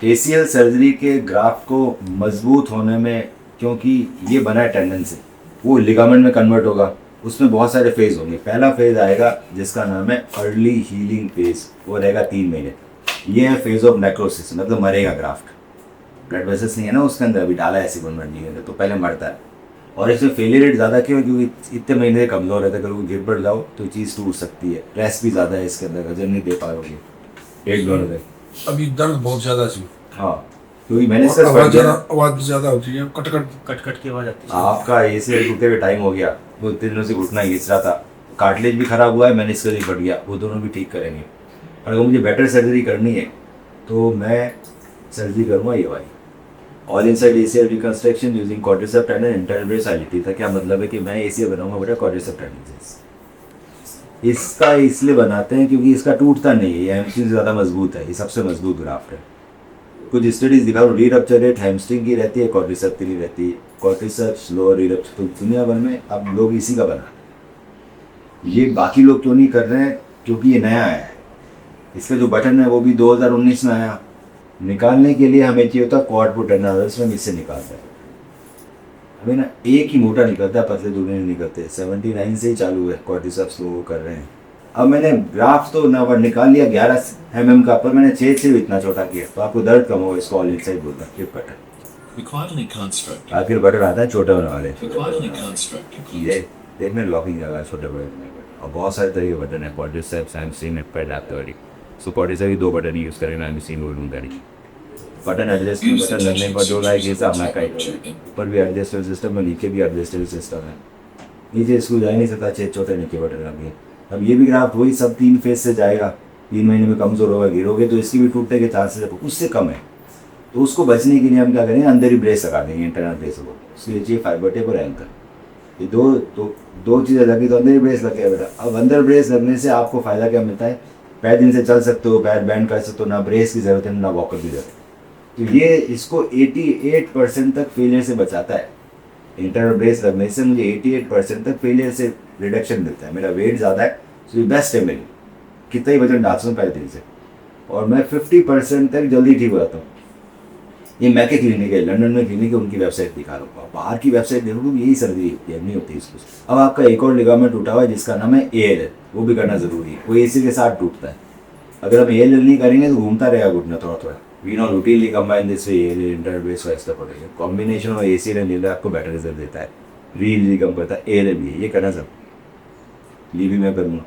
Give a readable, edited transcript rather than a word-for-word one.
ACL surgery के graft को मजबूत होने में, क्योंकि ये बना है टेंडन से, वो लिगामेंट में कन्वर्ट होगा। उसमें बहुत सारे फेज होंगे। पहला फेज आएगा जिसका नाम है अर्ली हीलिंग फेज, वो रहेगा 3 महीने। ये है फेज ऑफ नेक्रोसिस, मतलब मरेगा ग्राफ्ट। ब्लड वेसल्स नहीं है ना उसके अंदर, अभी डाला है सिकुड़न मंडी के अंदर, तो पहले मरता है। और इसमें फेलियर रेट ज़्यादा क्यों है? क्योंकि इतने महीने से कमज़ोर रहता है, अगर वो गिर पड़ जाओ तो चीज़ टूट सकती है। रेस्ट भी ज़्यादा है इसके अंदर, वजन नहीं दे पाओगे। 1-2 दिन अभी दर्द बहुत ज्यादा थी। हाँ, क्योंकि मैंने आवाज ज्यादा होती है, कट कट की आवाज आती है। आपका ACL टूटे हुए टाइम हो गया, वो 3 दिनों से घुटना घिस रहा था, कार्टिलेज भी खराब हुआ है, मैंने इसका भी फट गया, वो दोनों भी ठीक करेंगे। और अगर मुझे बेटर सर्जरी करनी है तो मैं सर्जरी करूँगा ये वाली, all inside ACL reconstruction using quadriceps tendon interbrace ILT था। क्या मतलब है कि मैं ACL बनाऊंगा बेटा क्वाड्रिसेप्स टेंडन से। इसका इसलिए बनाते हैं क्योंकि इसका टूटता नहीं है, ये हैमस्ट्रिंग से ज़्यादा मजबूत है, ये सबसे मजबूत ग्राफ्ट है। कुछ स्टडीज दिखाओ, री रप्चर रेट हैमस्ट्रिंग की रहती है, क्वाड्रिसेप्स की नहीं रहती है। क्वाड्रिसेप्स लो, री रप्चर, तो दुनिया भर में अब लोग इसी का बना, ये बाकी लोग क्यों नहीं कर रहे हैं? क्योंकि ये नया है। इसका जो बटन है वो भी 2019 में आया। निकालने के लिए हमें चाहिए होता क्वाड पुट एनालिसिस में इससे निकालता है हमें ना, एक ही मोटा निकलता है, पतले दूल्हे नहीं निकलते। 79 से ही चालू है, क्वाड्रिसेप्स लोग कर रहे हैं। अब मैंने ग्राफ तो ना निकाल लिया 11 mm का, पर मैंने 6 से भी इतना छोटा किया, तो आपको दर्द कम होगा। इसको ऑल इनसाइड बोलता है क्लिप बटन। आखिर बटन आता है छोटे बना वाले, ये देखने लॉकिंग जगह छोटे बड़े, और बहुत सारे तरह के बटन है। क्वाड्रिसेप्स, हैमस्ट्रिंग, एडैप्टर, सो क्वाड्रिसेप्स भी 2 बटन यूज़ करेंगे, हैमस्ट्रिंग और लूंगा। बटन एडजस्टमेंट बटन लगने पर जो लाइक हिसाब ना का ऊपर भी एडजस्टेबल सिस्टम है, नीचे भी एडजस्टेबल सिस्टम है। नीचे स्कूल जा ही नहीं सकता, 6 छोटे नीचे बटन लगे। अब ये भी ग्राफ वही सब 3 फेज से जाएगा, 3 महीने में कमज़ोर होगा, गिरोगे तो इसकी भी टूटने के चांसेस उससे कम है। तो उसको बचने के लिए हम क्या करेंगे, अंदर ही ब्रेस लगा देंगे, इंटरनल ब्रेस को। उसके लिए चाहिए फाइबर टेप और एंकर, ये दो चीज़ें लगी तो अंदर ही ब्रेस लगे बेटा। अब अंदर ब्रेस लगने से आपको फ़ायदा क्या मिलता है? पैर दिन से चल सकते हो, पैर बैंड कर सकते हो, ना ब्रेस की ज़रूरत है ना वॉकर की ज़रूरत है। तो ये इसको 88% तक फेलियर से बचाता है। इंटरनल ब्रेस लगने से मुझे 88% तक फेलियर से रिडक्शन मिलता है। मेरा वेट ज़्यादा है, तो ये बेस्ट है मेरी, कितना ही वजन डाल सकूँ पहले दिन से, और मैं 50% तक जल्दी ठीक हो जाता हूँ। ये मैके क्लिनिक है, लंदन में क्लिनिक है, उनकी वेबसाइट दिखा रहा हूँ। बाहर की वेबसाइट देखोगे यही सर्जरी होती है, नहीं होती इसको। अब आपका एक और लिगामेंट टूटा हुआ है जिसका नाम है ALL, वो भी करना ज़रूरी है। वो ACL के साथ टूटता है। अगर हम ALL नहीं करेंगे तो घूमता रहेगा घुटना थोड़ा थोड़ा। We now routinely combine this with ALL interbrace for extra protection. Combination of ACL and ALL आपको बेटर रिजल्ट देता है, री कम करता है। ALL भी है, ये करना सब ली भी मैं करूँगा।